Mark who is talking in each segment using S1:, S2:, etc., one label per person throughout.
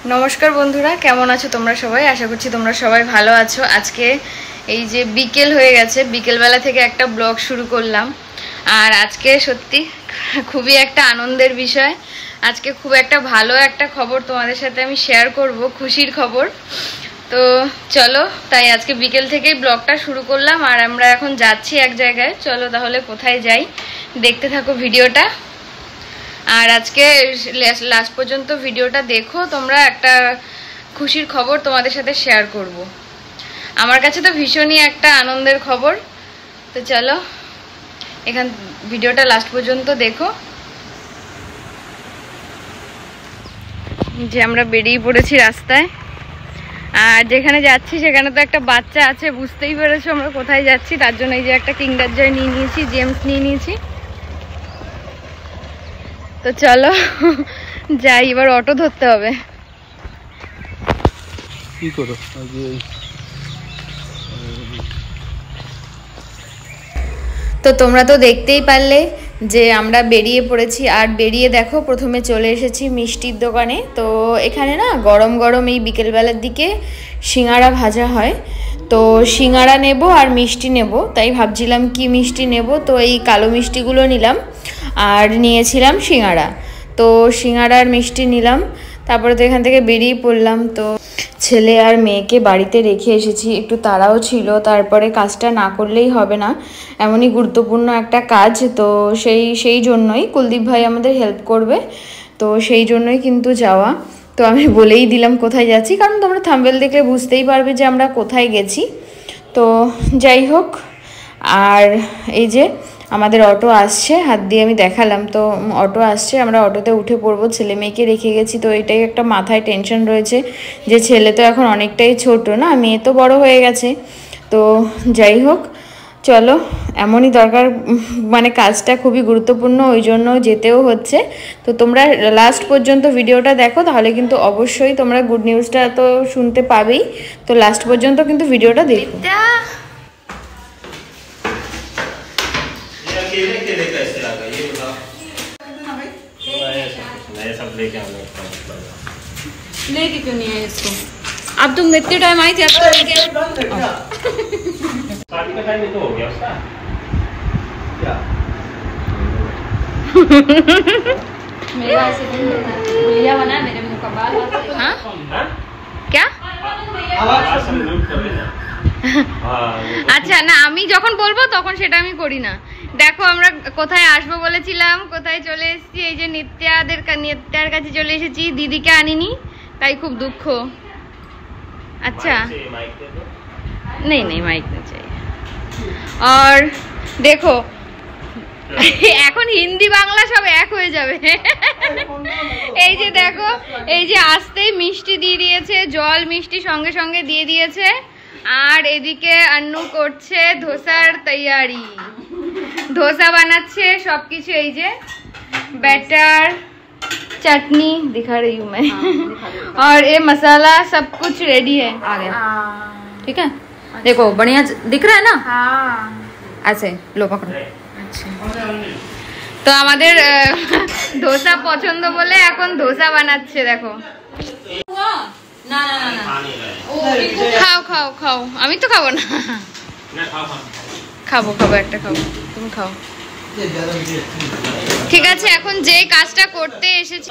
S1: नमस्कार बंधुरा केमन आछो तोमरा सबाई आशा करछि तोमरा सबाई भालो आछो। आज के এই যে বিকেল হয়ে গেছে, বিকেলবেলা থেকে একটা ব্লগ শুরু করলাম। আর আজকে সত্যি খুবই একটা আনন্দের বিষয়, আজকে খুব একটা ভালো একটা খবর তোমাদের সাথে আমি শেয়ার করব, খুশির খবর। তো চলো, তাই আজকে বিকেল থেকেই ব্লগটা শুরু করলাম। আর আমরা এখন যাচ্ছি এক জায়গায়, চলো তাহলে কোথায় যাই দেখতে থাকো ভিডিওটা। আর আজকে লাস্ট পর্যন্ত ভিডিওটা দেখো তোমরা, একটা খুশির খবর তোমাদের সাথে শেয়ার করব। আমার কাছে তো ভীষণই একটা আনন্দের খবর। তো চলো এখান ভিডিওটা লাস্ট পর্যন্ত দেখো। যে আমরা বেরিয়ে পড়েছি রাস্তায়, আর যেখানে যাচ্ছি সেখানে তো একটা বাচ্চা আছে, বুঝতেই পেরেছো আমরা কোথায় যাচ্ছি। তার জন্য এই যে একটা কিন্ডার জয় নিয়ে নিয়েছি, জেমস নিয়ে নিয়েছি। তো চলো যাই, এবার অটো ধরতে হবে।
S2: কি করো
S1: তো তোমরা তো দেখতেই পারলে যে আমরা বেরিয়ে পড়েছি। আর বেরিয়ে দেখো প্রথমে চলে এসেছি মিষ্টির দোকানে। তো এখানে না গরম গরম এই বিকেলবেলার দিকে সিঙ্গারা ভাজা হয়। তো সিঙ্গারা নেব আর মিষ্টি নেব, তাই ভাবছিলাম কি মিষ্টি নেব। তো এই কালো মিষ্টিগুলো নিলাম আর নিয়েছিলাম সিঙ্গারা। তো সিঙ্গারা আর মিষ্টি নিলাম, তারপরে তো এখান থেকে বেরিয়ে পড়লাম। তো ছেলে আর মেয়েকে বাড়িতে রেখে এসেছি, একটু তাড়াও ছিল, তারপরে কাজটা না করলেই হবে না, এমনই গুরুত্বপূর্ণ একটা কাজ। তো সেই জন্যই কুলদীপ ভাই আমাদের হেল্প করবে, তো সেই জন্যই কিন্তু যাওয়া। তো আমি বলেই দিলাম কোথায় যাচ্ছি, কারণ তোমরা থাম্বনেল দেখলে বুঝতেই পারবে যে আমরা কোথায় গেছি। তো যাই হোক, আর এই যে আমাদের অটো আসছে, হাত দিয়ে আমি দেখালাম। তো অটো আসছে, আমরা অটোতে উঠে পড়বো। ছেলে মেয়েকে রেখে গেছি, তো এটাই একটা মাথায় টেনশন রয়েছে যে ছেলে তো এখন অনেকটাই ছোট না, মেয়ে তো বড় হয়ে গেছে। তো যাই হোক চলো, এমনই দরকার, মানে কাজটা খুবই গুরুত্বপূর্ণ, ওই জন্য যেতেও হচ্ছে। তো তোমরা লাস্ট পর্যন্ত ভিডিওটা দেখো, তাহলে কিন্তু অবশ্যই তোমরা গুড নিউজটা তো শুনতে পাবেই। তো লাস্ট পর্যন্ত কিন্তু ভিডিওটা দেখো।
S2: अकेले कैसे आ गए ये बताओ। नया सब लेके आना
S1: लेके क्यों नहीं आए इसको? अब तुम इतने टाइम आई थी, अब तो लेके
S2: शादी का टाइम तो हो गया उसका क्या?
S1: मेरा ऐसे भैया बना मेरे मुंह का बाल। हाँ क्या? আচ্ছা না, আমি যখন বলবো তখন সেটা আমি করি না। দেখো আমরা কোথায় আসবো বলেছিলাম, কোথায় চলে এসেছি। এই যে নিত্যার কাছে চলে এসেছি, দিদিকে আনিনি, তাই খুব দুঃখ। अच्छा नहीं नहीं माइक नहीं चाहिए। और देखो এখন হিন্দি বাংলা সব এক হয়ে যাবে। এই যে দেখো, এই যে আসতেই মিষ্টি দিয়ে দিয়েছে, জল মিষ্টি সঙ্গে সঙ্গে দিয়ে দিয়েছে। আর এদিকে আন্নু করছে ধোসার তৈয়ারি, ধোসা বানাচ্ছে সবকিছু। এই যে बैटर चटनी दिखा रही हूँ मैं, और ये मसाला सब कुछ रेडी है, आ गया। ठीक है, देखो बढ़िया दिख रहा है ना। ऐसे लो पकड़ो। তো আমাদের ধোসা পছন্দ বলে এখন ধোসা বানাচ্ছে। দেখো না না না না, খাও খাও খাও, আমি তো খাবো না। খাবো খাবো, একটা খাবো, তুমি খাও। ঠিক আছে, এখন যে কাজটা করতে এসেছি,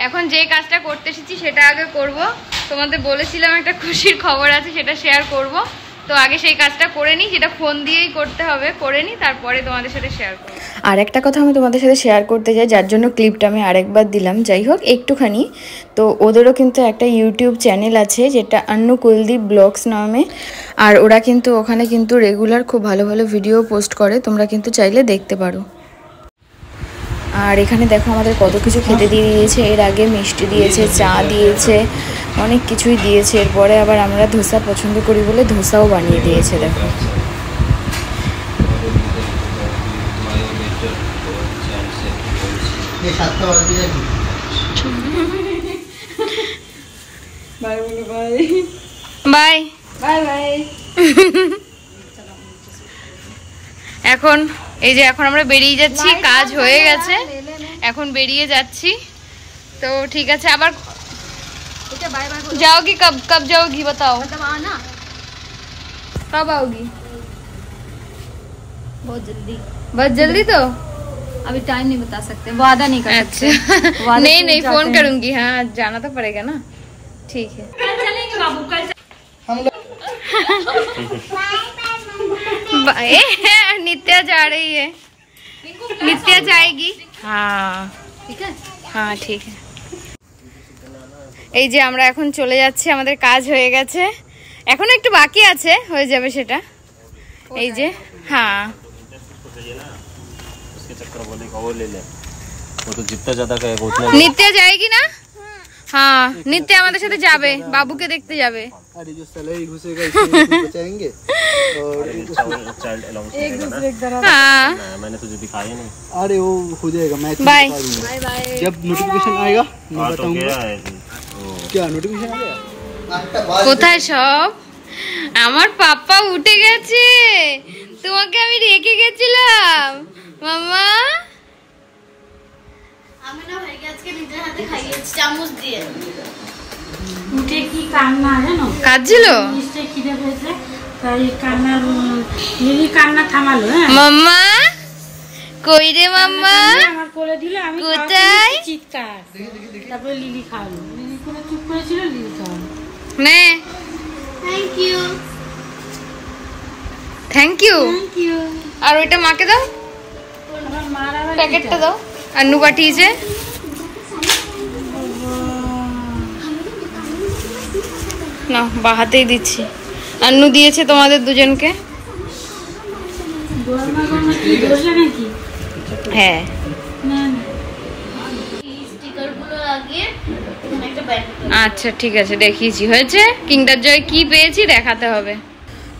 S1: এখন যে কাজটা করতে এসেছি সেটা আগে করব। তোমাদের বলেছিলাম একটা খুশির খবর আছে, সেটা শেয়ার করব। তো আগে সেই কাজটা করে নিই, সেটা ফোন দিয়েই করতে হবে, করে নিই, তারপরে তোমাদের সাথে শেয়ার করব। আর একটা কথা আমি তোমাদের সাথে শেয়ার করতে চাই, যার জন্য ক্লিপটা আমি আরেকবার দিলাম। যাই হোক একটুখানি, তো ওদেরও কিন্তু একটা ইউটিউব চ্যানেল আছে যেটা আন্নু কুলদীপ ব্লগস নামে। আর ওরা কিন্তু ওখানে কিন্তু রেগুলার খুব ভালো ভালো ভিডিও পোস্ট করে, তোমরা কিন্তু চাইলে দেখতে পারো। আর এখানে দেখো আমাদের কত কিছু খেতে দিয়ে দিয়েছে। এর আগে মিষ্টি দিয়েছে, চা দিয়েছে, অনেক কিছুই দিয়েছে। এরপরে আবার আমরা ধোসা পছন্দ করি বলে ধোসাও বানিয়ে দিয়েছে। দেখো বাই বলো, বাই বাই বাই বাই। এখন এই যে এখন আমরা বেরিয়ে যাচ্ছি, কাজ হয়ে গেছে, এখন বেরিয়ে যাচ্ছি। तो ठीक है আবার जाओगी कब जाओगी बताओ
S3: मतलब आना
S1: कब आओगी
S3: बहुत जल्दी
S1: जल्दी तो
S3: अभी टाइम नहीं बता सकते वादा नहीं कर सकते
S1: अच्छा नहीं फोन करूंगी हाँ जाना तो पड़ेगा ना ठीक है
S3: कल चलेंगे बाबू कल
S1: नित्या जा रही है नित्या जाएगी हाँ
S3: ठीक है
S1: हाँ ठीक है এই যে আমরা এখন চলে যাচ্ছি আমাদের কাজ হয়ে গেছে এখন একটু বাকি আছে হয়ে যাবে সেটা এই যে हाँ
S2: उसके चक्कर बोले का वो ले ले वो तो जितना ज्यादा कहेगा उतना
S1: नित्या जाएगी ना हाँ नित्या আমাদের সাথে যাবে বাবুকে দেখতে যাবে
S4: अरे जो सैलरी घुसेगा इसमें बचाएंगे और
S2: चाइल्ड अलाउंस एक दूसरे की तरह
S1: हाँ
S2: मैंने तुझे दिखाया नहीं
S4: अरे वो हो जाएगा मैं
S1: बाय
S3: बाय बाय
S4: जब नोटिफिकेशन आएगा मैं
S2: हाँ तो
S4: बताऊंगा
S2: क्या है
S4: क्या नोटिफिकेशन आ गया
S1: কোথায় সব আমার পাপা উঠে গেছে তোমাকে আমি রেখে গেছিলাম মামা
S3: আমি না ভাইকে আজকে নিজের হাতে খাইয়েছি চামচ দিয়ে
S5: উঠে কি কান্না জানো
S1: কাঁদছিল
S5: নিশ্চয়ই খিদে পেয়েছে তাই কান্না লিলি কান্না থামালো হ্যাঁ
S1: মাম্মা কই রে মাম্মা
S5: আমার কোলে দিল আমি
S1: কোথায়?
S5: চিৎকার তারপরে লিলি খাওয়ালো লিলি করে চুপ করেছিল লিলি খাওয়ালো
S1: নে
S3: thank you
S1: thank you
S5: thank you
S1: আর ওইটা মাকে দাও
S5: আমার মার আবার
S1: প্যাকেটটা দাও আন্নু পাঠিয়েছে না বাহাতেই দিচ্ছি আন্নু দিয়েছে তোমাদের দুজনকে
S5: গরমা গরমা কি ধরলে নাকি
S1: হ্যাঁ
S5: না না
S3: এই স্টিকার গুলো লাগিয়ে একটা ব্যাগ
S1: আচ্ছা ঠিক আছে দেখিয়েছি হয়েছে কিংডার জয় কি পেয়েছি দেখাতে হবে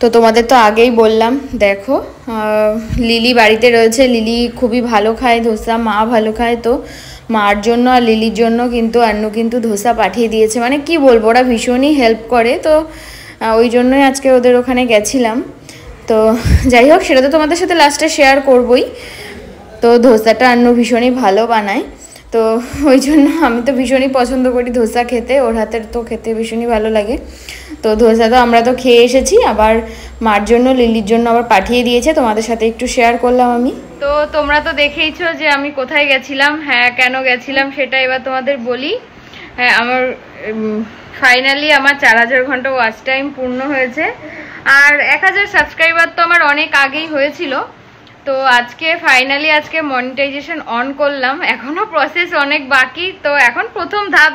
S1: তো তোমাদের তো আগেই বললাম দেখো লিলি বাড়িতে রয়েছে লিলি খুবই ভালো খায় ধোসা মা ভালো খায় তো মার জন্য আর লিলির জন্য কিন্তু আন্নু কিন্তু ধোসা পাঠিয়ে দিয়েছে মানে কি বলবো ওরা ভীষণই হেল্প করে তো ওই জন্যই আজকে ওদের ওখানে গেছিলাম তো যাই হোক সেটা তো তোমাদের সাথে লাস্টে শেয়ার করবই তো ধোসাটা আন্নু ভীষণই ভালো বানায় তো ওই জন্য আমি তো ভীষণই পছন্দ করি ধোসা খেতে ওর হাতের তো খেতে ভীষণই ভালো লাগে তো ধোসা তো আমরা তো খেয়ে এসেছি আবার মার জন্য লিলির জন্য আবার পাঠিয়ে দিয়েছে তোমাদের সাথে একটু শেয়ার করলাম আমি তো তোমরা তো দেখেইছো যে আমি কোথায় গেছিলাম হ্যাঁ কেন গেছিলাম সেটা এবার তোমাদের বলি হ্যাঁ আমার ফাইনালি আমার 4000 ঘন্টা ওয়াচ টাইম পূর্ণ হয়েছে আর 1000 সাবস্ক্রাইবার তো আমার অনেক আগেই হয়েছিল তো আজকে ফাইনালি আজকে মনিটাইজেশন অন করলাম এখনো প্রসেস অনেক বাকি তো এখন প্রথম ধাপ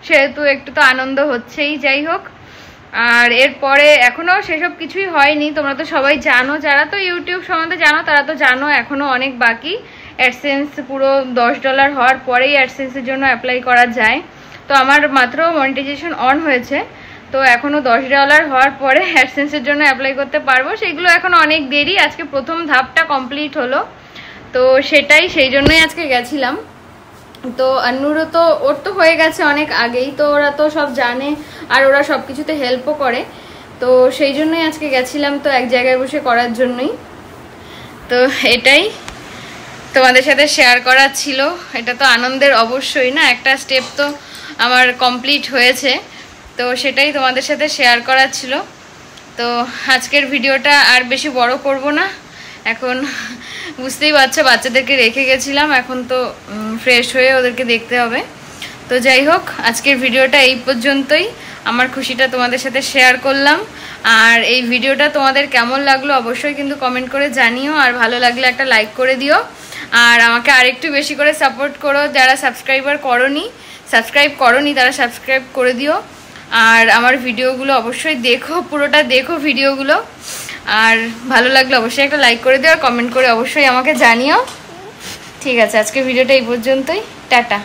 S1: সেহেতু একটু তো আনন্দ হচ্ছেই যাই হোক আর এরপরে এখনো সেসব কিছুই হয়নি তোমরা তো সবাই জানো যারা তো ইউটিউব সম্বন্ধে জানো তারা তো জানো এখনো অনেক বাকি অ্যাডসেন্স পুরো $10 হওয়ার পরেই অ্যাডসেন্সের জন্য অ্যাপ্লাই করা যায় তো আমার মাত্র মনিটাইজেশন অন হয়েছে তো এখনো $10 হওয়ার পরে অ্যাডসেন্সের জন্য অ্যাপ্লাই করতে পারবো সেগুলো এখন অনেক দেরি আজকে প্রথম ধাপটা কমপ্লিট হলো তো সেটাই সেই জন্যই আজকে গেছিলাম তো আন্নুরও তো ওর তো হয়ে গেছে অনেক আগেই তো ওরা তো সব জানে আর ওরা সব কিছুতে হেল্পও করে তো সেই জন্যই আজকে গেছিলাম তো এক জায়গায় বসে করার জন্যই তো এটাই তোমাদের সাথে শেয়ার করার ছিল এটা তো আনন্দের অবশ্যই না একটা স্টেপ তো আমার কমপ্লিট হয়েছে তো সেটাই তোমাদের সাথে শেয়ার করার ছিল তো আজকের ভিডিওটা আর বেশি বড় করব না এখন বুঝতেই পারছো বাচ্চাদেরকে রেখে গেছিলাম এখন তো ফ্রেশ হয়ে ওদেরকে দেখতে হবে তো যাই হোক আজকের ভিডিওটা এই পর্যন্তই আমার খুশিটা তোমাদের সাথে শেয়ার করলাম আর এই ভিডিওটা তোমাদের কেমন লাগলো অবশ্যই কিন্তু কমেন্ট করে জানিও আর ভালো লাগলে একটা লাইক করে দিও আর আমাকে আরেকটু বেশি করে সাপোর্ট করো যারা সাবস্ক্রাইব করোনি তারা সাবস্ক্রাইব করে দিও আর আমার ভিডিওগুলো অবশ্যই দেখো পুরোটা দেখো ভিডিওগুলো আর ভালো লাগলে অবশ্যই একটা লাইক করে দিও আর কমেন্ট করে অবশ্যই আমাকে জানিও ঠিক আছে আজকে ভিডিওটা এই পর্যন্তই টাটা